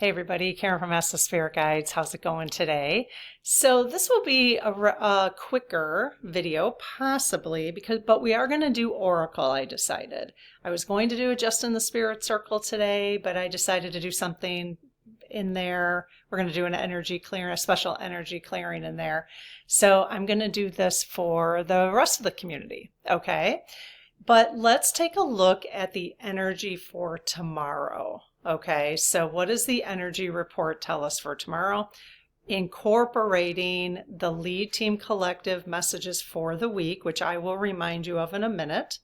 Hey everybody, Karen from Ask the Spirit Guides. How's it going today? So this will be a quicker video, possibly, but we are going to do Oracle, I decided. I was going to do it just in the Spirit Circle today, but I decided to do something in there. We're going to do an energy clearing, a special energy clearing in there. So I'm going to do this for the rest of the community, okay? But let's take a look at the energy for tomorrow. Okay, so what does the energy report tell us for tomorrow? Incorporating the lead team collective messages for the week, which I will remind you of in a minute.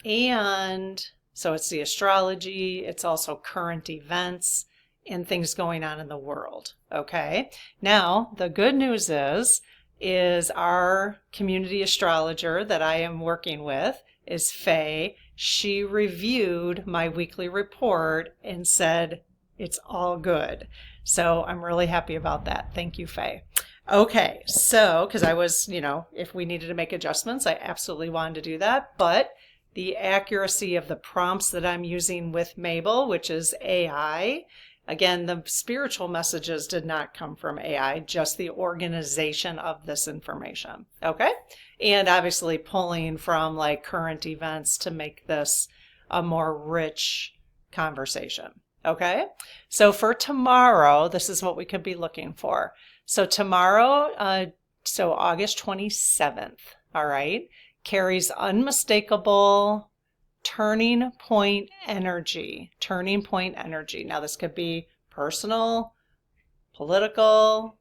And so it's the astrology, it's also current events and things going on in the world. Okay, now the good news is our community astrologer that I am working with is Faye. She reviewed my weekly report and said it's all good. So I'm really happy about that. Thank you, Faye. Okay, so because I was, if we needed to make adjustments, I absolutely wanted to do that. But the accuracy of the prompts that I'm using with Mabel, which is AI, again, the spiritual messages did not come from AI, just the organization of this information, okay? And obviously pulling from like current events to make this a more rich conversation, okay? So for tomorrow, this is what we could be looking for. So tomorrow, so August 27th, all right, carries unmistakable turning point energy. Turning point energy. Now this could be personal, political,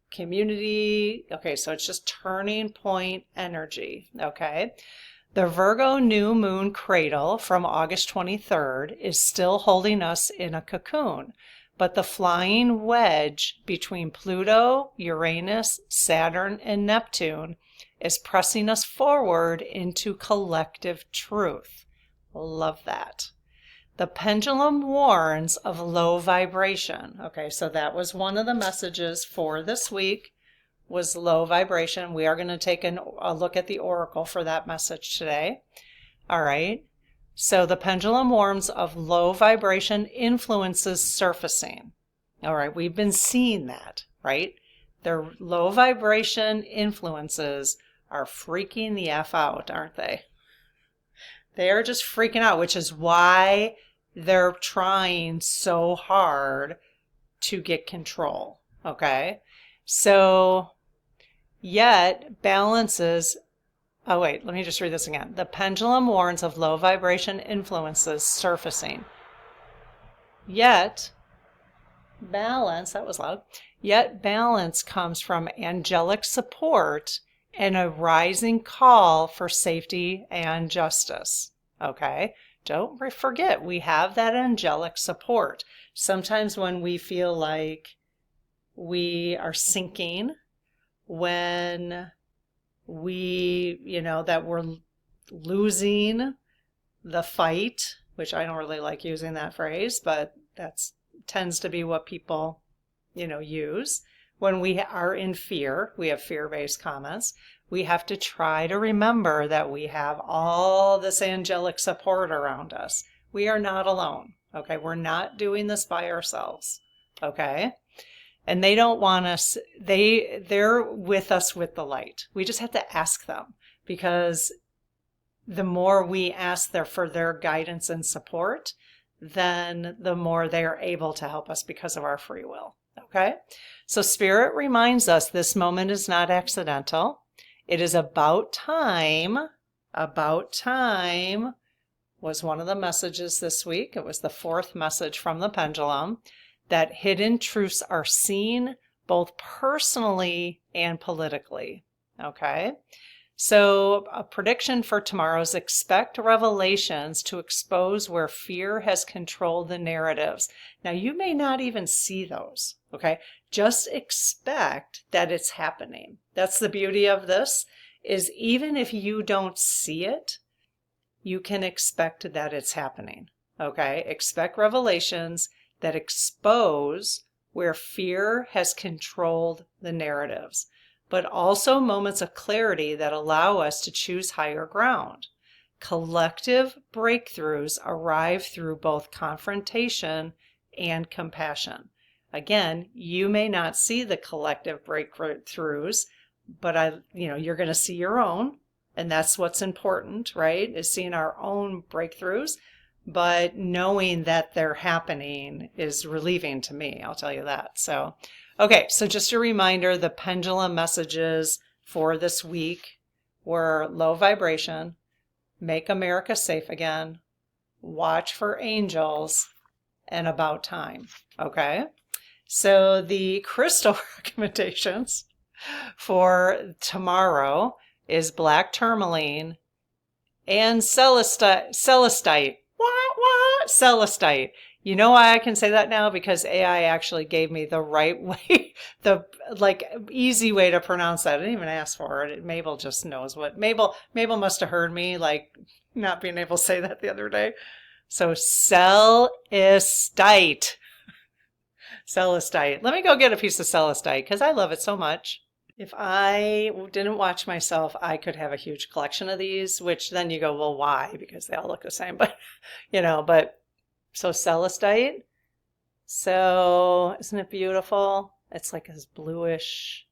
community. Okay, so it's just turning point energy. Okay. The Virgo new moon cradle from August 23rd is still holding us in a cocoon, but the flying wedge between Pluto, Uranus, Saturn, and Neptune is pressing us forward into collective truth. Love that. The pendulum warns of low vibration. Okay, so that was one of the messages for this week was low vibration. We are going to take a look at the oracle for that message today. All right. So the pendulum warns of low vibration influences surfacing. All right, we've been seeing that, right? Their low vibration influences are freaking the F out, aren't they? They are just freaking out, which is why they're trying so hard to get control, okay? So, yet balances, oh wait, let me just read this again. The pendulum warns of low vibration influences surfacing. Yet balance, that was loud, yet balance comes from angelic support and a rising call for safety and justice. Okay, don't forget we have that angelic support. Sometimes when we feel like we are sinking, when we, that we're losing the fight, which I don't really like using that phrase, but that's tends to be what people, use. When we are in fear, we have fear-based comments. We have to try to remember that we have all this angelic support around us. We are not alone, okay? We're not doing this by ourselves, okay? And they don't want us, they're with us with the light. We just have to ask them, because the more we ask for their guidance and support, then the more they are able to help us because of our free will. Okay? So Spirit reminds us this moment is not accidental. It is about time. About time was one of the messages this week. It was the fourth message from the pendulum, that hidden truths are seen both personally and politically. Okay? So a prediction for tomorrow is expect revelations to expose where fear has controlled the narratives. Now, you may not even see those, okay? Just expect that it's happening. That's the beauty of this, is even if you don't see it, you can expect that it's happening, okay? Expect revelations that expose where fear has controlled the narratives, but also moments of clarity that allow us to choose higher ground. Collective breakthroughs arrive through both confrontation and compassion. Again, you may not see the collective breakthroughs, but you're going to see your own, and that's what's important, right? Is seeing our own breakthroughs, but knowing that they're happening is relieving to me, I'll tell you that. So, okay, so just a reminder, the pendulum messages for this week were low vibration, make America safe again, watch for angels, and about time. Okay, so the crystal recommendations for tomorrow is black tourmaline and celestite. What? Celestite. You know why I can say that now? Because AI actually gave me the right way, the easy way to pronounce that. I didn't even ask for it. Mabel just knows what. Mabel must have heard me not being able to say that the other day. So celestite. Celestite. Let me go get a piece of celestite because I love it so much. If I didn't watch myself, I could have a huge collection of these, which then you go, well, why? Because they all look the same. But, so celestite. So isn't it beautiful? It's like this bluish,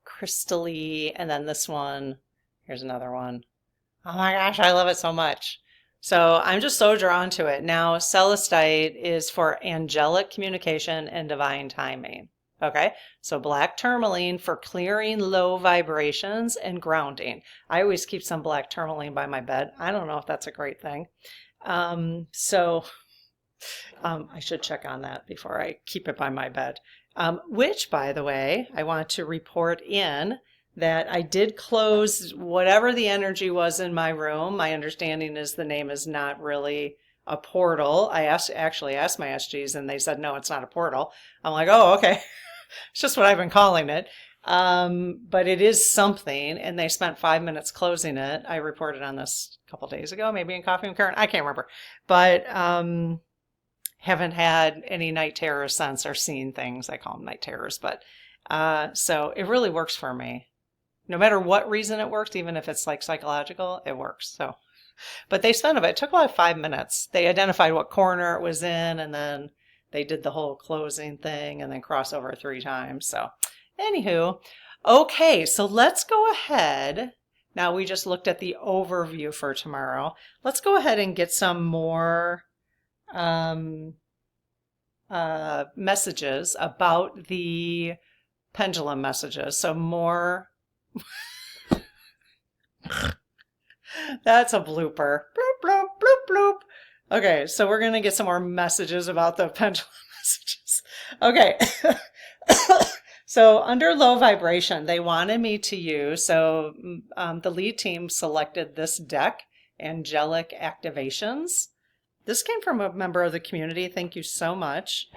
crystally. And then this one, here's another one. Oh my gosh, I love it so much. So I'm just so drawn to it. Now, celestite is for angelic communication and divine timing. Okay, so black tourmaline for clearing low vibrations and grounding. I always keep some black tourmaline by my bed. I don't know if that's a great thing. I should check on that before I keep it by my bed. Which, by the way, I want to report in that I did close whatever the energy was in my room. My understanding is the name is not really a portal. I actually asked my SGs and they said, no, it's not a portal. I'm like, oh, okay. It's just what I've been calling it. But it is something, and they spent 5 minutes closing it. I reported on this a couple days ago, maybe in Coffee and Current. I can't remember. But haven't had any night terrors since or seen things. I call them night terrors. But so it really works for me. No matter what reason it works, even if it's psychological, it works. So, but they spent it took about 5 minutes. They identified what corner it was in, and then they did the whole closing thing and then cross over 3 times. So anywho, okay, so let's go ahead. Now we just looked at the overview for tomorrow. Let's go ahead and get some more messages about the pendulum messages. So more. That's a blooper. Bloop, bloop, bloop, bloop. Okay, so we're going to get some more messages about the pendulum messages. Okay. So under low vibration, they wanted me to use, the lead team selected this deck, Angelic Activations. This came from a member of the community. Thank you so much.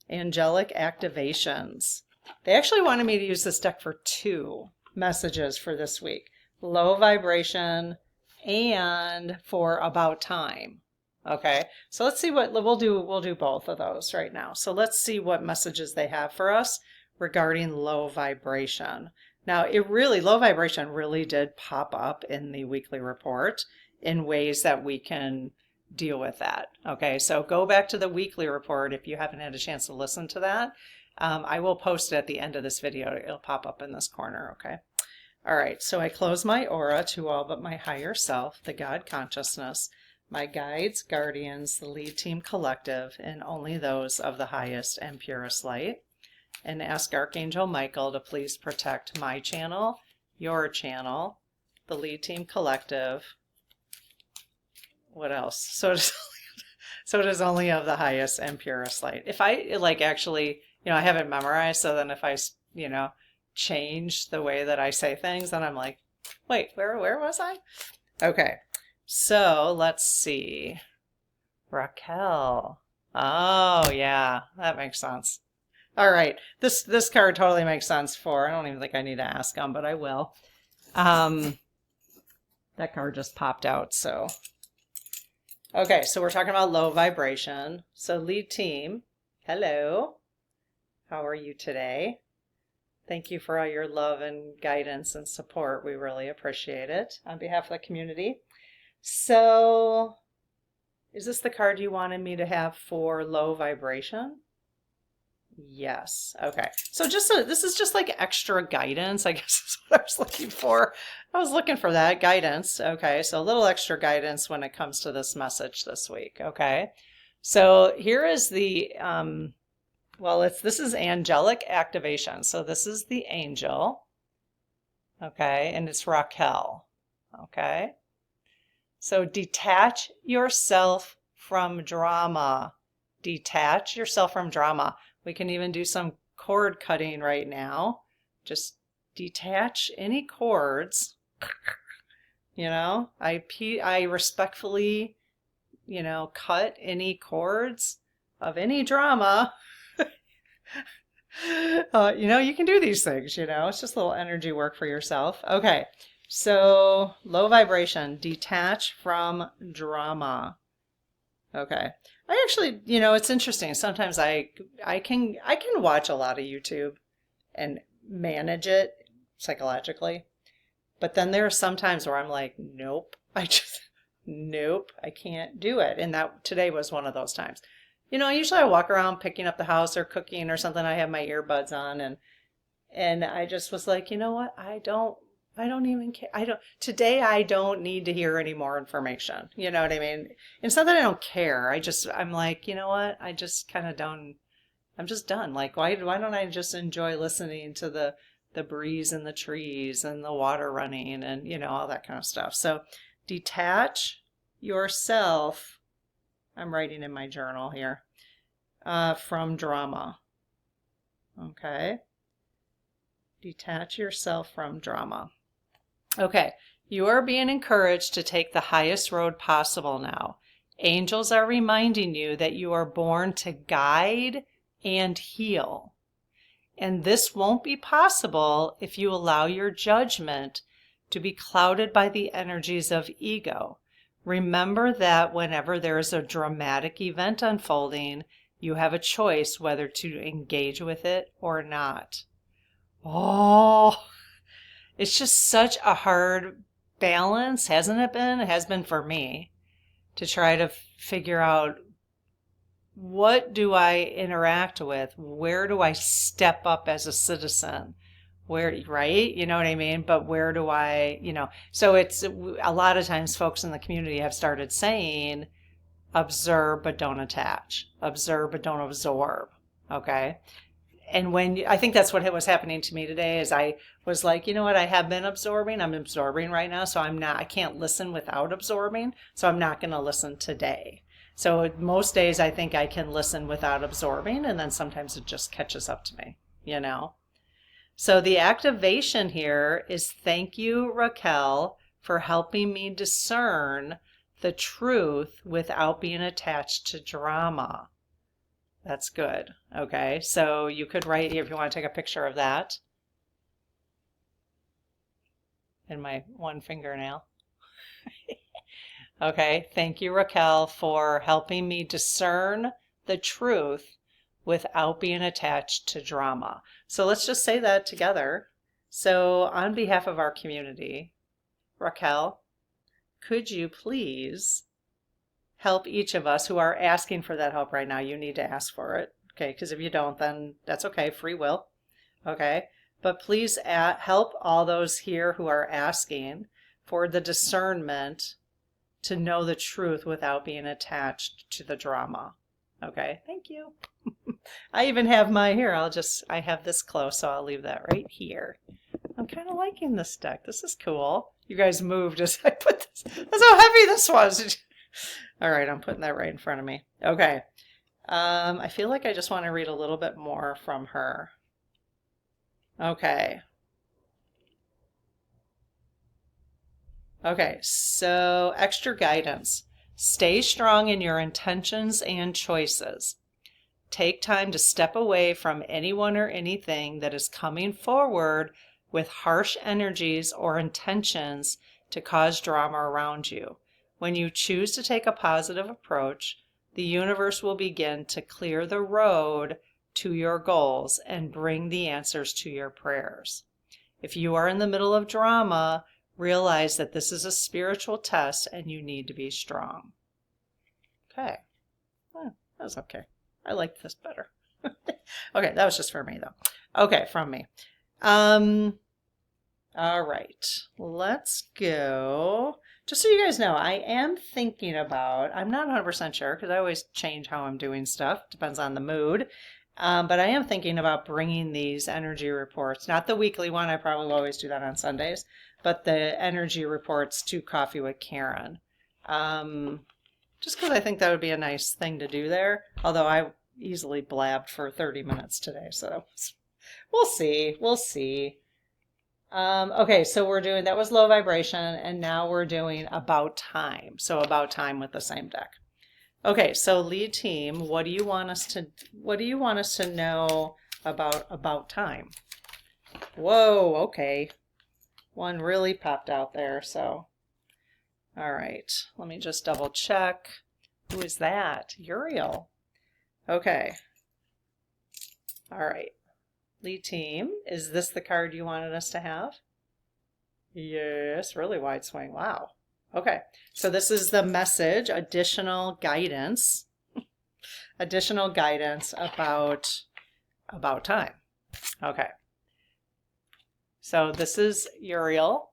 Angelic Activations. They actually wanted me to use this deck for 2 messages for this week. Low vibration and for about time. Okay, so let's see what we'll do both of those right now. So let's see what messages they have for us regarding low vibration. Now, low vibration really did pop up in the weekly report in ways that we can deal with that. Okay, so go back to the weekly report if you haven't had a chance to listen to that. I will post it at the end of this video. It'll pop up in this corner, okay? All right, so I close my aura to all but my higher self, the God consciousness, my guides, guardians, the lead team collective, and only those of the highest and purest light. And ask Archangel Michael to please protect my channel, your channel, the lead team collective. What else? So it is only of the highest and purest light. If I actually, I have it memorized, so then if I, change the way that I say things, then I'm like, wait, where was I? Okay, so let's see. Raquel. Oh, yeah, that makes sense. All right, this card totally makes sense for, I don't even think I need to ask them, but I will. That card just popped out, so. Okay, so we're talking about low vibration. So lead team, hello. How are you today? Thank you for all your love and guidance and support. We really appreciate it on behalf of the community. So is this the card you wanted me to have for low vibration? Yes. Okay. So this is just like extra guidance, I guess is what I was looking for. I was looking for that guidance. Okay. So a little extra guidance when it comes to this message this week. Okay. So here is the, this is angelic activation. So this is the angel. Okay. And it's Raquel. Okay. So detach yourself from drama. Detach yourself from drama. We can even do some cord cutting right now. Just detach any cords. I respectfully, cut any cords of any drama. You can do these things, it's just a little energy work for yourself. Okay. So low vibration, detach from drama. Okay. I actually, it's interesting. Sometimes I can watch a lot of YouTube and manage it psychologically. But then there are some times where I'm like, nope, nope, I can't do it. And that today was one of those times. Usually I walk around picking up the house or cooking or something. I have my earbuds on and I just was like, you know what? I don't even care. Today I don't need to hear any more information. You know what I mean? It's not that I don't care. I'm like, you know what? I just kind of don't, I'm just done. Like, why don't I just enjoy listening to the breeze and the trees and the water running and, all that kind of stuff. So detach yourself. I'm writing in my journal here, from drama. Okay. Detach yourself from drama. Okay, you are being encouraged to take the highest road possible now. Angels are reminding you that you are born to guide and heal. And this won't be possible if you allow your judgment to be clouded by the energies of ego. Remember that whenever there is a dramatic event unfolding, you have a choice whether to engage with it or not. Oh, it's just such a hard balance, hasn't it been? It has been for me to try to figure out, what do I interact with? Where do I step up as a citizen? Where, right? You know what I mean? But where do I, so it's a lot of times folks in the community have started saying, observe but don't attach, observe but don't absorb. Okay. And I think that's what was happening to me today is I was like, you know what, I have been absorbing. I'm absorbing right now. So I can't listen without absorbing. So I'm not going to listen today. So most days I think I can listen without absorbing. And then sometimes it just catches up to me, So the activation here is, thank you, Raquel, for helping me discern the truth without being attached to drama. That's good. Okay, so you could write here if you want to take a picture of that. And my one fingernail. Okay, thank you, Raquel, for helping me discern the truth without being attached to drama. So let's just say that together. So on behalf of our community, Raquel, could you please help each of us who are asking for that help right now? You need to ask for it, okay? Because if you don't, then that's okay, free will, okay? But please help all those here who are asking for the discernment to know the truth without being attached to the drama, okay? Thank you. I even have my here. I have this close, so I'll leave that right here. I'm kind of liking this deck. This is cool. You guys moved as I put this. That's how heavy this was. All right, I'm putting that right in front of me. Okay. I feel like I just want to read a little bit more from her. Okay. Okay, so extra guidance. Stay strong in your intentions and choices. Take time to step away from anyone or anything that is coming forward with harsh energies or intentions to cause drama around you. When you choose to take a positive approach, the universe will begin to clear the road to your goals and bring the answers to your prayers. If you are in the middle of drama, realize that this is a spiritual test and you need to be strong. Okay. Well, that was okay. I liked this better. Okay, that was just for me though. Okay, from me. All right, let's go. Just so you guys know, I am thinking about, I'm not 100% sure because I always change how I'm doing stuff, depends on the mood. But I am thinking about bringing these energy reports, not the weekly one, I probably will always do that on Sundays, but the energy reports to Coffee with Karen. Just because I think that would be a nice thing to do there, although I easily blabbed for 30 minutes today, so we'll see, we'll see. Okay, so we're doing, that was low vibration, and now we're doing about time. So about time with the same deck. Okay, so lead team, what do you want us to know about time? Whoa, okay. One really popped out there, so. All right, let me just double check. Who is that? Uriel. Okay. All right. Lead team, is this the card you wanted us to have? Yes, really wide swing. Wow. Okay, so this is the message, additional guidance about time. Okay. So this is Uriel.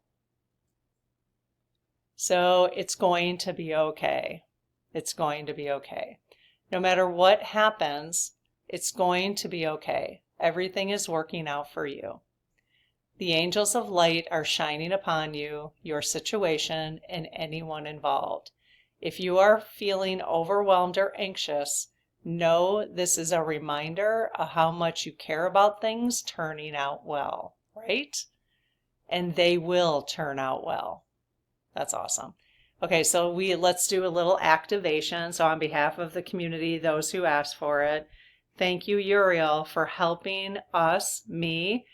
So it's going to be okay. It's going to be okay. No matter what happens, it's going to be okay. Everything is working out for you. The angels of light are shining upon you, your situation, and anyone involved. If you are feeling overwhelmed or anxious, know this is a reminder of how much you care about things turning out well, right? And they will turn out well. That's awesome. Okay, so let's do a little activation. So on behalf of the community, those who asked for it, thank you, Uriel, for helping us, me,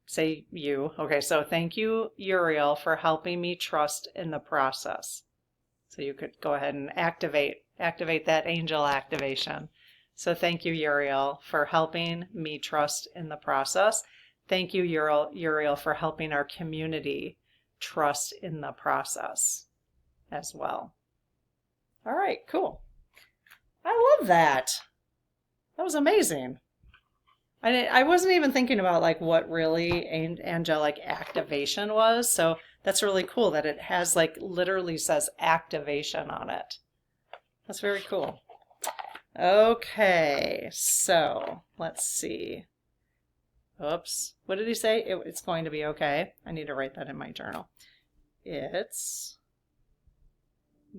say you. Okay, so thank you, Uriel, for helping me trust in the process. So you could go ahead and activate that angel activation. So thank you, Uriel, for helping me trust in the process. Thank you, Uriel, for helping our community trust in the process as well. All right, cool. I love that. That was amazing. I wasn't even thinking about like what really angelic activation was, so that's really cool that it has like literally says activation on it. That's very cool. Okay, so let's see. Oops, what did he say? It's going to be okay. I need to write that in my journal. It's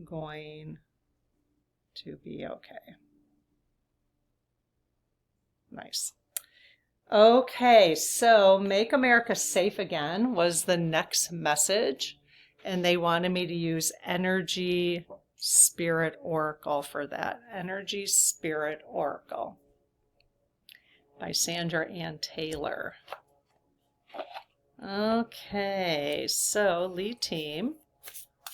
going to be okay. Nice. Okay, so Make America Safe Again was the next message, and they wanted me to use Energy Spirit Oracle for that. Energy Spirit Oracle by Sandra Ann Taylor. Okay, so lead team,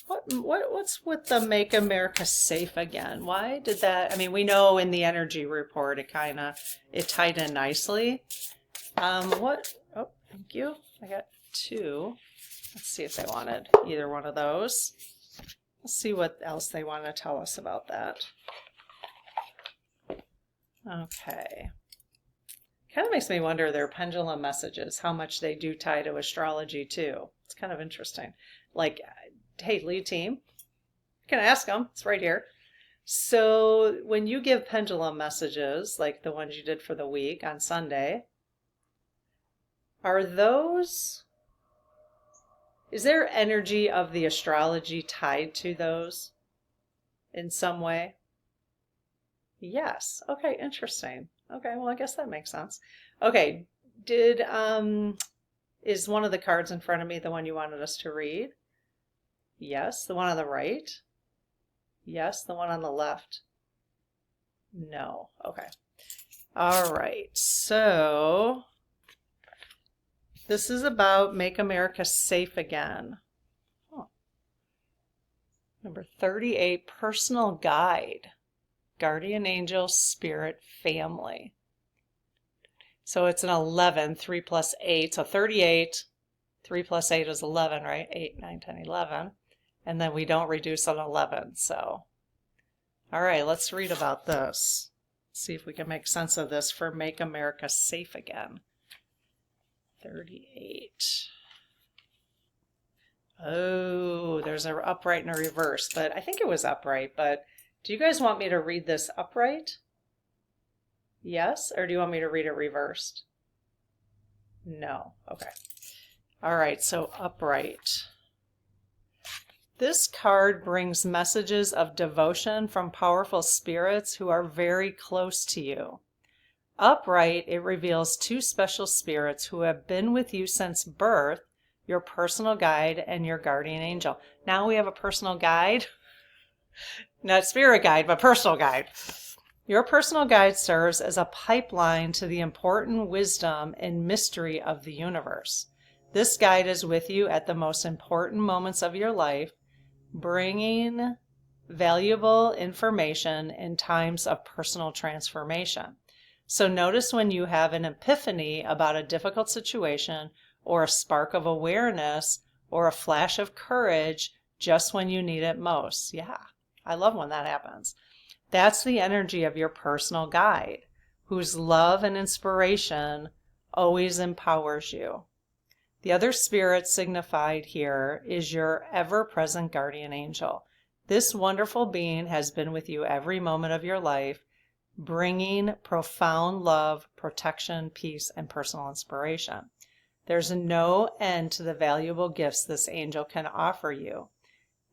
what's with the Make America Safe Again? Why did that? I mean, we know in the energy report it tied in nicely. Oh, thank you. I got two. Let's see if they wanted either one of those. Let's see what else they want to tell us about that. Okay. Kind of makes me wonder their pendulum messages, how much they do tie to astrology too. It's kind of interesting. Like, hey, lead team, you can ask them. It's right here. So when you give pendulum messages, like the ones you did for the week on Sunday, is there energy of the astrology tied to those in some way? Yes. Okay, interesting. Okay, well, I guess that makes sense. Okay, is one of the cards in front of me the one you wanted us to read? Yes. The one on the right? Yes. The one on the left? No. Okay. All right. So this is about Make America Safe Again. Oh. Number 38, Personal Guide. Guardian Angel Spirit Family. So it's an 11, 3 plus 8, so 38. 3 plus 8 is 11, right? 8, 9, 10, 11. And then we don't reduce an 11, so. All right, let's read about this. see if we can make sense of this for Make America Safe Again. 38. Oh, there's an upright and a reverse, but I think it was upright. But do you guys want me to read this upright? Yes? Or do you want me to read it reversed? No. Okay. All right, so upright. This card brings messages of devotion from powerful spirits who are very close to you. Upright, it reveals two special spirits who have been with you since birth, your personal guide and your guardian angel. Now we have a personal guide. Not spirit guide, but personal guide. Your personal guide serves as a pipeline to the important wisdom and mystery of the universe. This guide is with you at the most important moments of your life, bringing valuable information in times of personal transformation. So notice when you have an epiphany about a difficult situation, or a spark of awareness, or a flash of courage just when you need it most. Yeah, I love when that happens. That's the energy of your personal guide, whose love and inspiration always empowers you. The other spirit signified here is your ever-present guardian angel. This wonderful being has been with you every moment of your life, bringing profound love, protection, peace, and personal inspiration. There's no end to the valuable gifts this angel can offer you,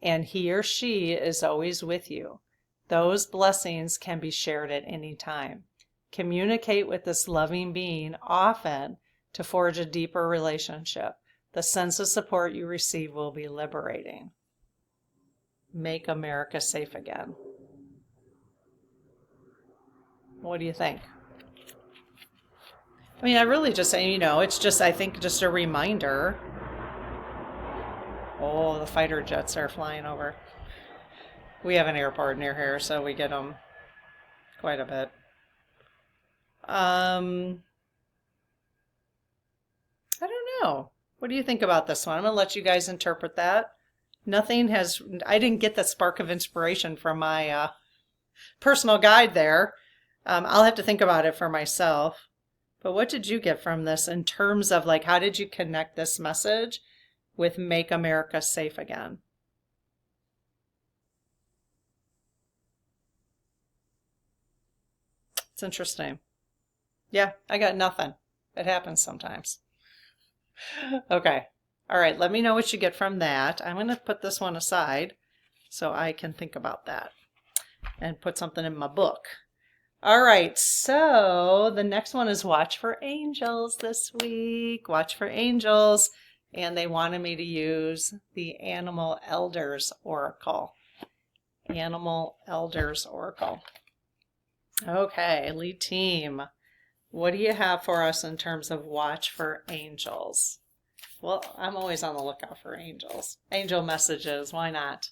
and he or she is always with you. Those blessings can be shared at any time. Communicate with this loving being often to forge a deeper relationship. The sense of support you receive will be liberating. Make America Safe Again. What do you think? I mean, I really just say, it's just, I think, just a reminder. Oh, the fighter jets are flying over. We have an airport near here, so we get them quite a bit. I don't know. What do you think about this one? I'm going to let you guys interpret that. I didn't get the spark of inspiration from my personal guide there. I'll have to think about it for myself. But what did you get from this in terms of, how did you connect this message with Make America Safe Again? It's interesting. Yeah, I got nothing. It happens sometimes. Okay. All right, let me know what you get from that. I'm going to put this one aside so I can think about that and put something in my book. All right, so the next one is Watch for Angels this week. Watch for Angels. And they wanted me to use the Animal Elders Oracle. Animal Elders Oracle. Okay, lead team. What do you have for us in terms of Watch for Angels? Well, I'm always on the lookout for angels. Angel messages, why not?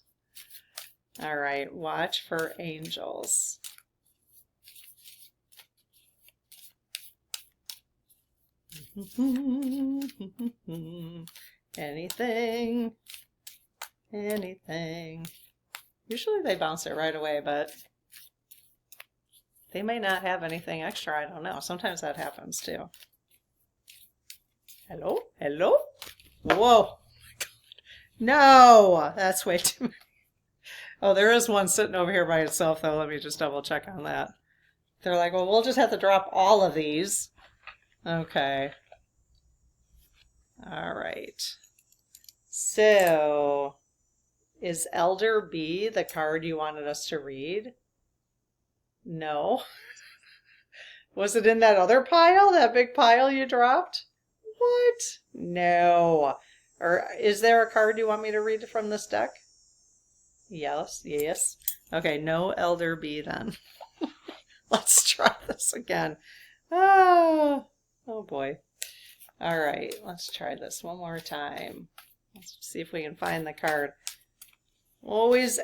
All right, Watch for Angels. Anything. Usually they bounce it right away, but they may not have anything extra. I don't know. Sometimes that happens too. Hello? Hello? Whoa. Oh my God. No, that's way too many. Oh, there is one sitting over here by itself, though. Let me just double check on that. They're like, well, we'll just have to drop all of these. Okay. All right. So, is Elder B the card you wanted us to read? No. Was it in that other pile? That big pile you dropped? What? No. Or is there a card you want me to read from this deck? Yes. Okay, no Elder B then. Let's try this again. Oh boy. All right, let's try this one more time. Let's see if we can find the card.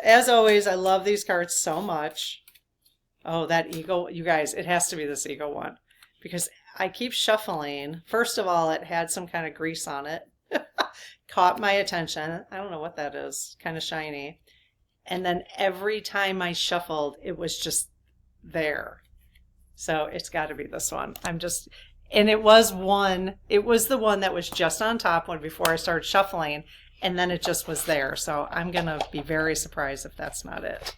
As always, I love these cards so much. Oh, that eagle. You guys, it has to be this eagle one. Because I keep shuffling. First of all, it had some kind of grease on it. Caught my attention. I don't know what that is. Kind of shiny. And then every time I shuffled, it was just there. So it's got to be this one. And it was the one that was just on top one before I started shuffling, and then it just was there. So I'm going to be very surprised if that's not it.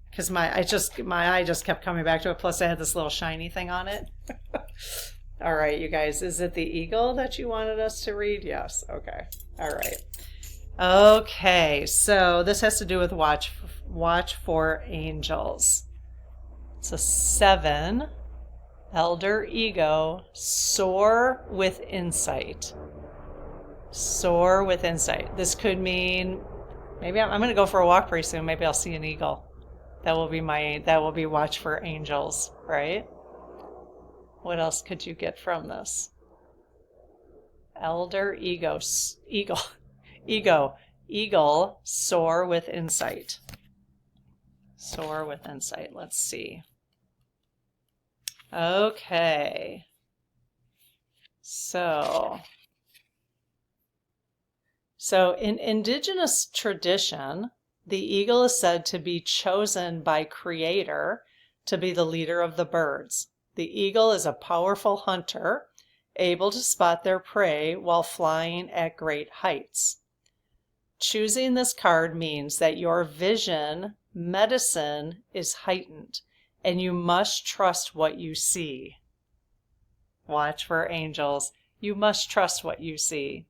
Because my eye just kept coming back to it. Plus I had this little shiny thing on it. All right, you guys, is it the eagle that you wanted us to read? Yes. Okay. All right. Okay, so this has to do with watch for angels. It's a 7, elder ego, soar with insight. Soar with insight. This could mean, maybe I'm going to go for a walk pretty soon. Maybe I'll see an eagle. That will be watch for angels, right? What else could you get from this? Elder ego, eagle, soar with insight. Soar with insight. Let's see. Okay. So in indigenous tradition, the eagle is said to be chosen by Creator to be the leader of the birds. The eagle is a powerful hunter, able to spot their prey while flying at great heights. Choosing this card means that your vision, medicine, is heightened, and you must trust what you see. Watch for angels. You must trust what you see.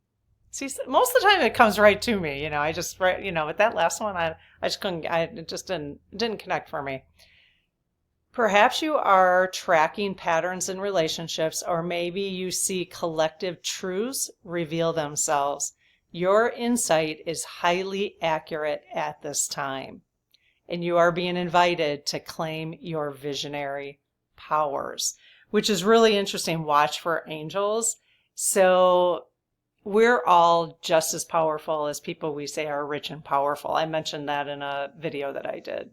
See, most of the time it comes right to me. I just, with that last one, I just couldn't, it just didn't connect for me. Perhaps you are tracking patterns in relationships, or maybe you see collective truths reveal themselves. Your insight is highly accurate at this time, and you are being invited to claim your visionary powers, which is really interesting. Watch for angels. So we're all just as powerful as people we say are rich and powerful. I mentioned that in a video that I did.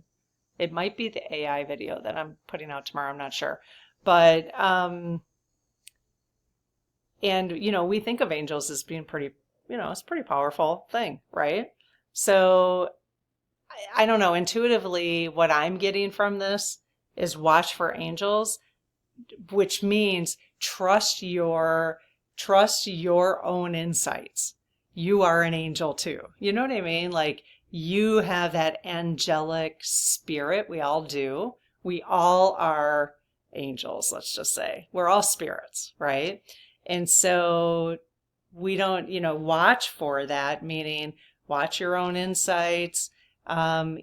It might be the AI video that I'm putting out tomorrow. I'm not sure. But, and, we think of angels as being pretty, it's a pretty powerful thing, right? So I don't know. Intuitively, what I'm getting from this is watch for angels, which means trust your own insights. You are an angel too. You know what I mean? Like, you have that angelic spirit. We all do. We all are angels, let's just say. We're all spirits, right? And so we don't, watch for that, meaning watch your own insights.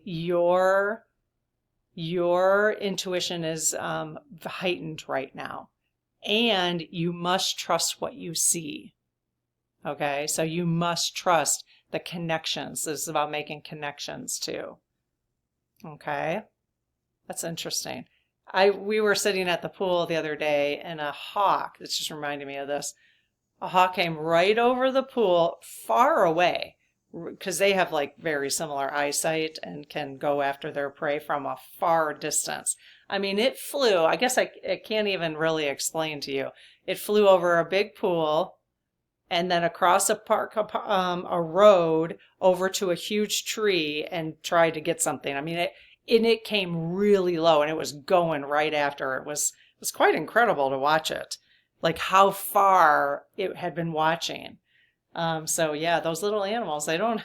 Your intuition is heightened right now. And you must trust what you see. Okay, so you must trust the connections. This is about making connections too. Okay, that's interesting. We were sitting at the pool the other day, and a hawk, this just reminded me of this. A hawk came right over the pool, far away, because they have like very similar eyesight and can go after their prey from a far distance. I mean, it flew. I guess I can't even really explain to you. It flew over a big pool and then across a road over to a huge tree and tried to get something. I mean, it came really low, and it was going right after. It was quite incredible to watch it, like how far it had been watching. So yeah, those little animals, they don't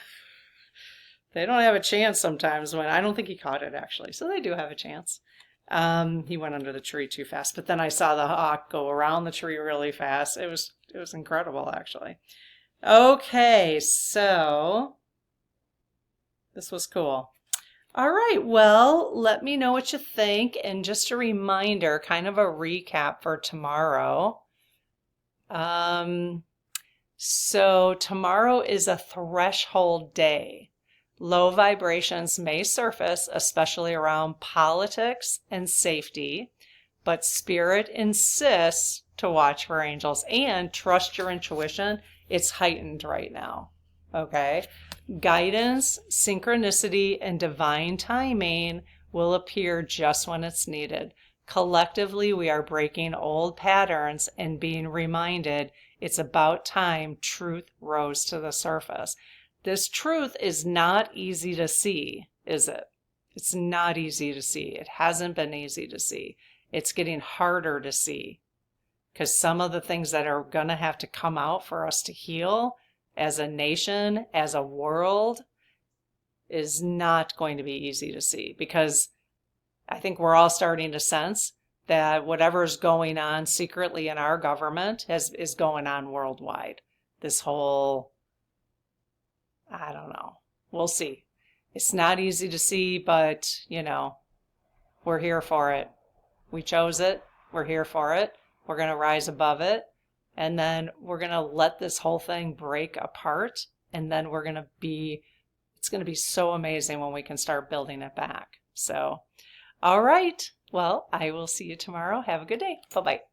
have a chance sometimes. When I don't think he caught it actually, so they do have a chance. He went under the tree too fast, but then I saw the hawk go around the tree really fast. It was incredible actually. Okay, so this was cool. All right, well, let me know what you think, and just a reminder, kind of a recap for tomorrow. So tomorrow is a threshold day. Low vibrations may surface, especially around politics and safety, but Spirit insists to watch for angels and trust your intuition. It's heightened right now, okay? Guidance, synchronicity, and divine timing will appear just when it's needed. Collectively, we are breaking old patterns and being reminded it's about time truth rose to the surface. This truth is not easy to see, is it? It's not easy to see. It hasn't been easy to see. it's getting harder to see, because some of the things that are going to have to come out for us to heal as a nation, as a world, is not going to be easy to see, because I think we're all starting to sense that whatever's going on secretly in our government is going on worldwide. This whole, I don't know, we'll see. It's not easy to see, but, you know, we're here for it. We chose it. We're here for it. We're going to rise above it. And then we're going to let this whole thing break apart. And then it's going to be so amazing when we can start building it back. So, all right. Well, I will see you tomorrow. Have a good day. Bye-bye.